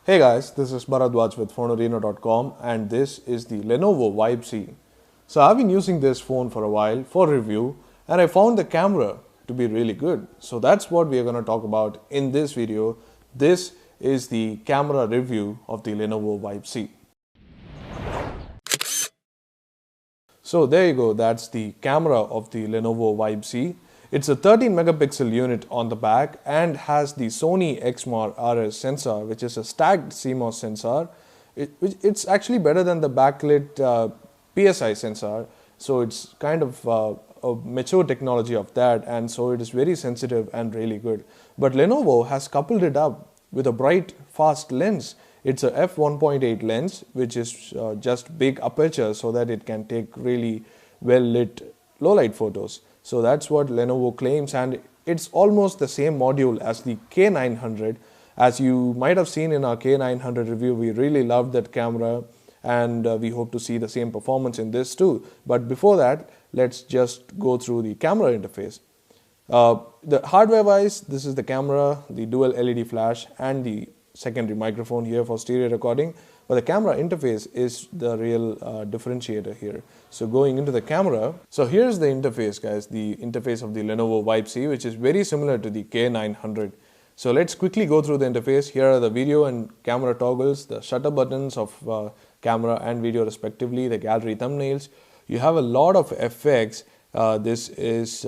Hey guys, this is Bharadwaj with phonearena.com and this is the Lenovo Vibe Z. So I've been using this phone for a while for review and I found the camera to be really good. So that's what we are going to talk about in this video. This is the camera review of the Lenovo Vibe Z. So there you go, that's the camera of the Lenovo Vibe Z. It's a 13 megapixel unit on the back and has the Sony Exmor RS sensor, which is a stacked CMOS sensor. It's actually better than the backlit PSI sensor, so it's kind of a mature technology of that, and so it is very sensitive and really good. But Lenovo has coupled it up with a bright, fast lens. It's a f1.8 lens, which is just big aperture so that it can take really well lit low light photos. So that's what Lenovo claims, and it's almost the same module as the K900. As you might have seen in our K900 review, we really loved that camera and we hope to see the same performance in this too. But before that, let's just go through the camera interface. The hardware wise, this is the camera, the dual LED flash and the secondary microphone here for stereo recording, but the camera interface is the real differentiator here. So going into the camera, so here's the interface guys, the interface of the Lenovo Vibe Z, which is very similar to the K900. So let's quickly go through the interface. Here are the video and camera toggles, the shutter buttons of camera and video respectively, the gallery thumbnails. You have a lot of effects. This is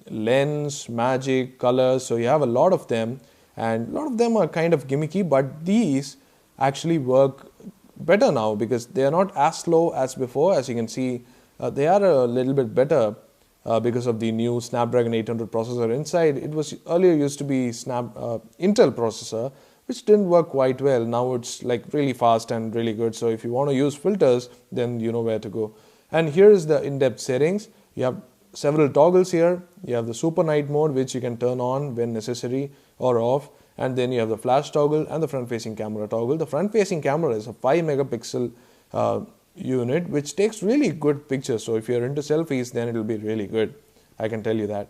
lens, magic, colors, so you have a lot of them. And a lot of them are kind of gimmicky, but these actually work better now because they are not as slow as before. As you can see, they are a little bit better because of the new Snapdragon 800 processor inside. It was earlier used to be Intel processor, which didn't work quite well. Now it's like really fast and really good. So if you want to use filters, then you know where to go. And here is the in-depth settings. You have several toggles here. You have the super night mode, which you can turn on when necessary or off, and then you have the flash toggle and the front facing camera toggle. The front facing camera is a 5 megapixel unit which takes really good pictures, so if you're into selfies then it will be really good, I can tell you that.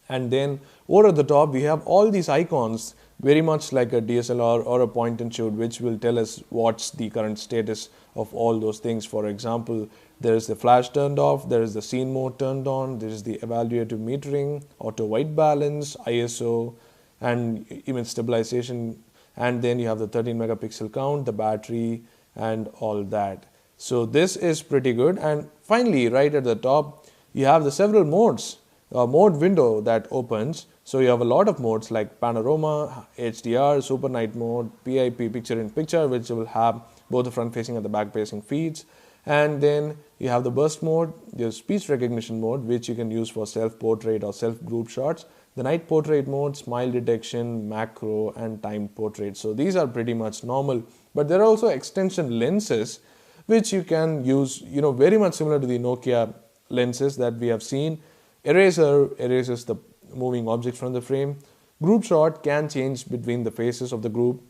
And then over at the top we have all these icons, very much like a DSLR or a point and shoot, which will tell us what's the current status of all those things. For example, there is the flash turned off, there is the scene mode turned on, there is the evaluative metering, auto white balance, ISO, and image stabilization, and then you have the 13 megapixel count, the battery, and all that. So this is pretty good. And finally, right at the top, you have the several modes, mode window that opens. So you have a lot of modes like panorama, HDR, super night mode, PIP, picture in picture, which will have both the front facing and the back facing feeds. And then you have the burst mode, the speech recognition mode, which you can use for self-portrait or self-group shots, the night portrait mode, smile detection, macro, and timed portrait. So these are pretty much normal, but there are also extension lenses which you can use, very much similar to the Nokia lenses that we have seen. Eraser erases the moving objects from the frame. Group shot can change between the faces of the group.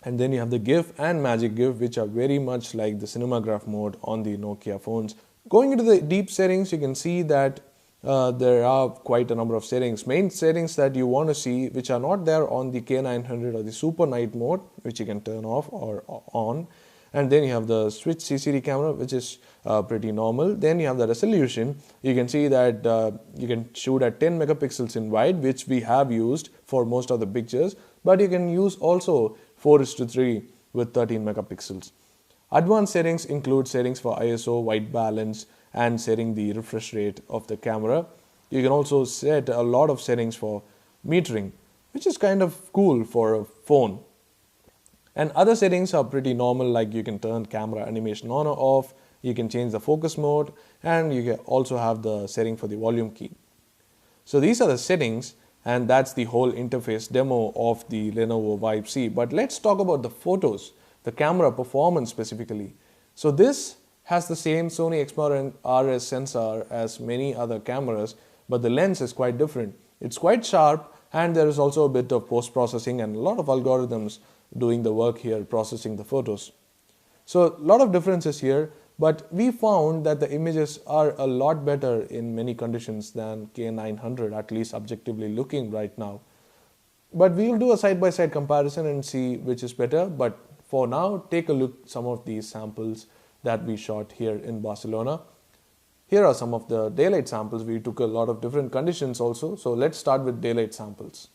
And then you have the GIF and Magic GIF, which are very much like the cinematograph mode on the Nokia phones. Going into the deep settings, you can see that there are quite a number of settings. Main settings that you want to see, which are not there on the K900, or the super night mode, which you can turn off or on. And then you have the switch CCD camera, which is pretty normal. Then you have the resolution. You can see that you can shoot at 10 megapixels in wide, which we have used for most of the pictures, but you can use also 4:3 with 13 megapixels. Advanced settings include settings for ISO, white balance, and setting the refresh rate of the camera. You can also set a lot of settings for metering, which is kind of cool for a phone. And other settings are pretty normal, like you can turn camera animation on or off, you can change the focus mode, and you can also have the setting for the volume key. So these are the settings, and that's the whole interface demo of the Lenovo Vibe Z. But let's talk about the photos, the camera performance specifically. So this has the same Sony Exmor RS sensor as many other cameras, but the lens is quite different. It's quite sharp, and there is also a bit of post-processing and a lot of algorithms doing the work here, processing the photos. So a lot of differences here, but we found that the images are a lot better in many conditions than K900, at least objectively looking right now. But we'll do a side-by-side comparison and see which is better. But for now, take a look at some of these samples that we shot here in Barcelona. Here are some of the daylight samples. We took a lot of different conditions also. So let's start with daylight samples.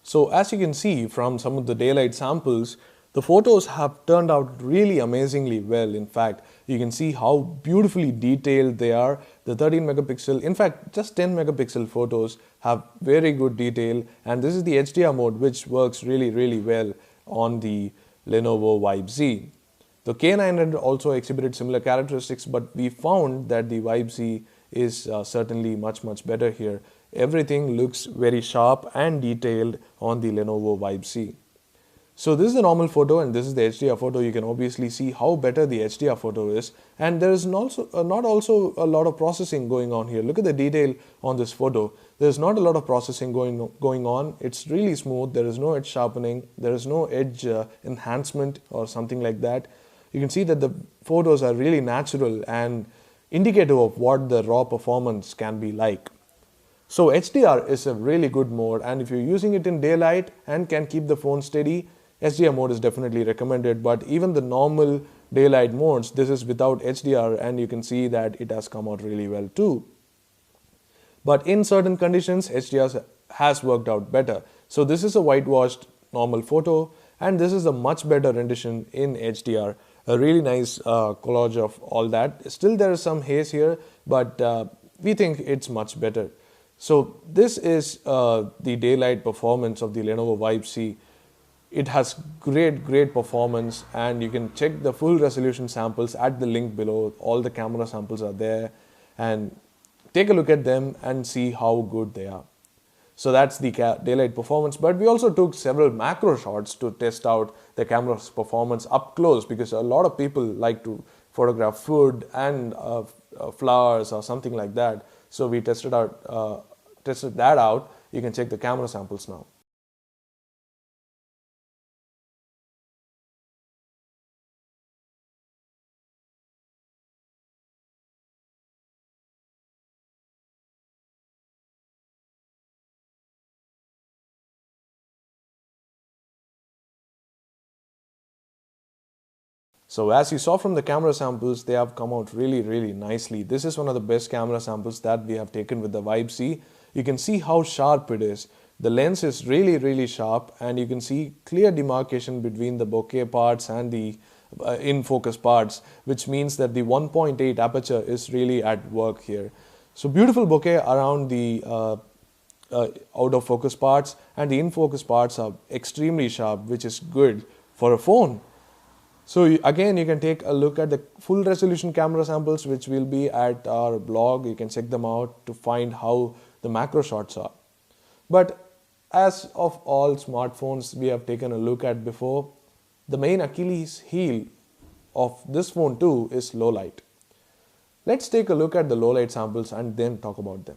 So as you can see from some of the daylight samples, the photos have turned out really amazingly well. In fact, you can see how beautifully detailed they are. The 13 megapixel, in fact, just 10 megapixel photos have very good detail. And this is the HDR mode, which works really, really well on the Lenovo Vibe Z. The K900 also exhibited similar characteristics, but we found that the Vibe Z is certainly much, much better here. Everything looks very sharp and detailed on the Lenovo Vibe Z. So this is the normal photo and this is the HDR photo. You can obviously see how better the HDR photo is, and there is not also a lot of processing going on here. Look at the detail on this photo. There is not a lot of processing going on. It's really smooth. There is no edge sharpening. There is no edge enhancement or something like that. You can see that the photos are really natural and indicative of what the raw performance can be like. So HDR is a really good mode, and if you're using it in daylight and can keep the phone steady, HDR mode is definitely recommended. But even the normal daylight modes, this is without HDR, and you can see that it has come out really well too. But in certain conditions, HDR has worked out better. So this is a whitewashed normal photo, and this is a much better rendition in HDR. A really nice collage of all that. Still there is some haze here, but we think it's much better. So this is the daylight performance of the Lenovo Vibe Z. It has great performance, and you can check the full resolution samples at the link below. All the camera samples are there, and take a look at them and see how good they are. So that's the daylight performance, but we also took several macro shots to test out the camera's performance up close, because a lot of people like to photograph food and flowers or something like that. So we tested that out. You can check the camera samples now. So as you saw from the camera samples, they have come out really nicely. This is one of the best camera samples that we have taken with the Vibe Z. You can see how sharp it is. The lens is really sharp, and you can see clear demarcation between the bokeh parts and the in focus parts, which means that the 1.8 aperture is really at work here. So beautiful bokeh around the out of focus parts, and the in focus parts are extremely sharp, which is good for a phone. So again, you can take a look at the full resolution camera samples, which will be at our blog. You can check them out to find how the macro shots are. But as of all smartphones we have taken a look at before, the main Achilles heel of this phone too is low light. Let's take a look at the low light samples and then talk about them.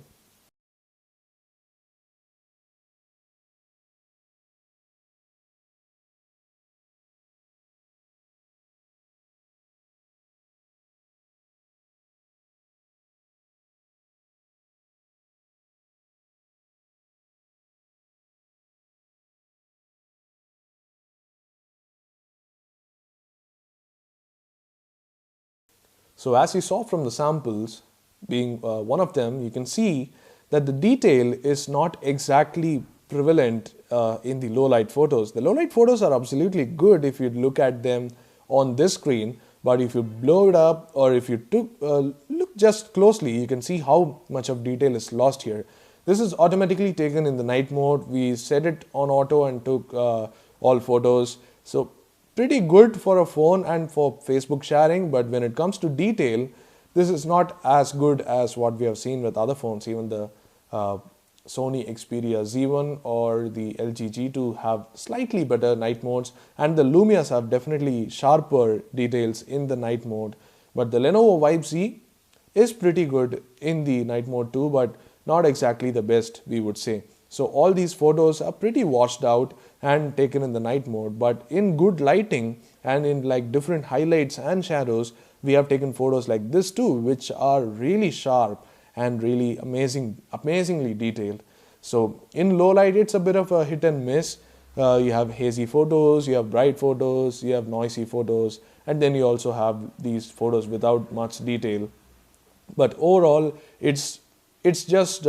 So as you saw from the samples, being one of them, you can see that the detail is not exactly prevalent in the low light photos. The low light photos are absolutely good if you look at them on this screen, but if you blow it up or if you look just closely, you can see how much of detail is lost here. This is automatically taken in the night mode. We set it on auto and took all photos. So pretty good for a phone and for Facebook sharing, but when it comes to detail, This is not as good as what we have seen with other phones. Even the Sony Xperia Z1 or the LG G2 have slightly better night modes, and the Lumias have definitely sharper details in the night mode. But the Lenovo Vibe Z is pretty good in the night mode too, but not exactly the best, we would say. So all these photos are pretty washed out and taken in the night mode, but in good lighting and in like different highlights and shadows, we have taken photos like this too, which are really sharp and really amazingly detailed. So in low light, it's a bit of a hit and miss. You have hazy photos, you have bright photos, you have noisy photos, and then you also have these photos without much detail. But overall, it's just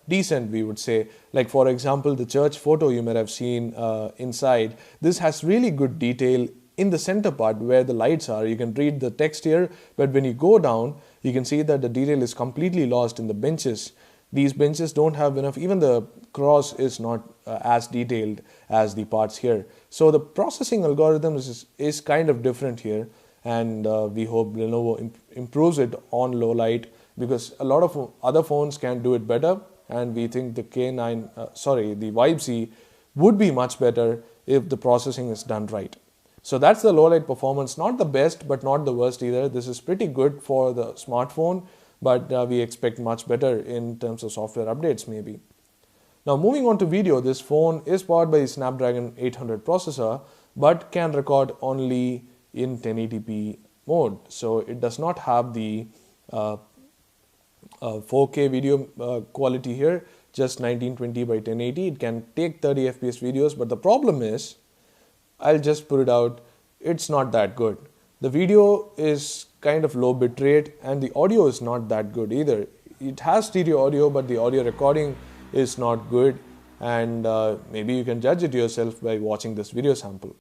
decent, we would say. Like for example, the church photo you might have seen inside, this has really good detail in the center part where the lights are. You can read the text here, but when you go down, you can see that the detail is completely lost in the benches. These benches don't have enough, even the cross is not as detailed as the parts here. So the processing algorithm is kind of different here, and we hope Lenovo improves it on low light, because a lot of other phones can do it better, and we think the the Vibe Z would be much better if the processing is done right. So that's the low light performance. Not the best, but not the worst either. This is pretty good for the smartphone, but we expect much better in terms of software updates maybe. Now moving on to video, this phone is powered by the Snapdragon 800 processor, but can record only in 1080p mode. So it does not have the 4K video quality here, just 1920 by 1080. It can take 30 FPS videos, but the problem is, I'll just put it out, it's not that good. The video is kind of low bitrate and the audio is not that good either. It has stereo audio, but the audio recording is not good, and maybe you can judge it yourself by watching this video sample.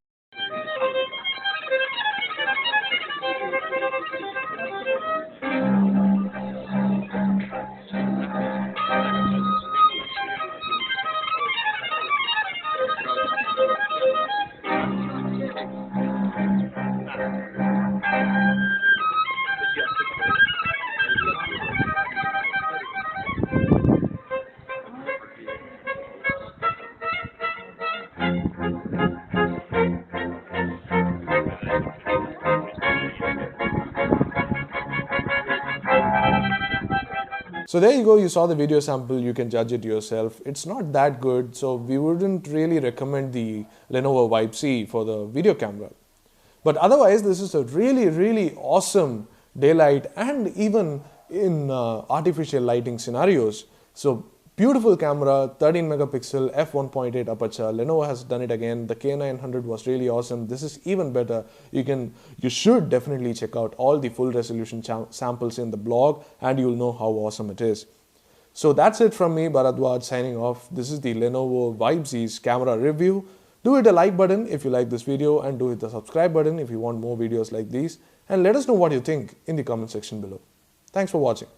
So there you go, you saw the video sample, you can judge it yourself. It's not that good, so we wouldn't really recommend the Lenovo Vibe Z for the video camera. But otherwise, this is a really awesome daylight and even in artificial lighting scenarios. So beautiful camera, 13 megapixel f1.8 aperture. Lenovo has done it again. The K900 was really awesome. This is even better. You should definitely check out all the full resolution samples in the blog, and you'll know how awesome it is. So that's it from me, Bharadwaj, signing off. This is the Lenovo Vibe Z's camera review. Do hit a like button if you like this video, and do hit the subscribe button if you want more videos like these. And let us know what you think in the comment section below. Thanks for watching.